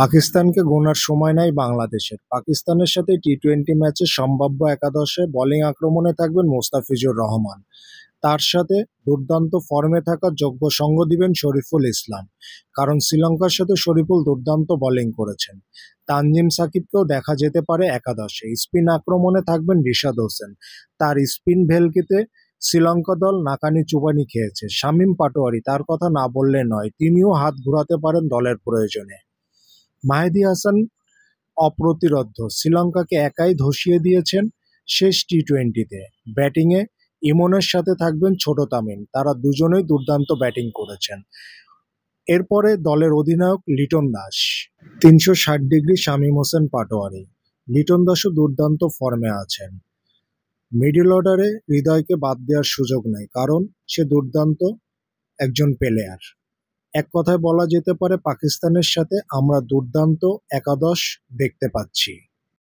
পাকিস্তানকে গোনার সময় নাই বাংলাদেশের। পাকিস্তানের সাথে টি-20 ম্যাচে সম্ভাব্য একাদশে বোলিং আক্রমণে থাকবেন মোস্তাফিজুর রহমান। তার সাথে দুর্দান্ত ফর্মে থাকা যোগ্য সঙ্গ দিবেন শরীফুল ইসলাম, কারণ শ্রীলঙ্কার সাথে শরীফুল দুর্দান্ত বোলিং করেছেন। তানজিম সাকিবকেও দেখা যেতে পারে একাদশে। স্পিন আক্রমণে থাকবেন রিশাদ হোসেন। তার স্পিন ভেলকিতে শ্রীলঙ্কা দল নাকানি চুবানি খেয়েছে। শামীম পাটোয়ারি, তার কথা না বললে নয়, তিনিও হাত ঘুরাতে পারেন দলের প্রয়োজনে। মাহেদী হাসান অপ্রতিরোধ্য, শ্রীলঙ্কাকে একাই ধসিয়ে দিয়েছেন শেষ টি-20-তে। ব্যাটিংয়ে ইমনের সাথে থাকবেন ছোট তামিম, তারা দুজনেই দুর্দান্ত ব্যাটিং করেছেন। এরপরে দলের অধিনায়ক লিটন দাস, 360 শামীম হোসেন পাটোয়ারি। লিটন দাসও দুর্দান্ত ফর্মে আছেন। মিডল অর্ডারে হৃদয়কে বাদ দেওয়ার সুযোগ নেই, কারণ সে দুর্দান্ত একজন প্লেয়ার। এক কথায় বলা যেতে পারে পাকিস্তানের সাথে আমরা দুর্দান্ত একাদশ দেখতে পাচ্ছি।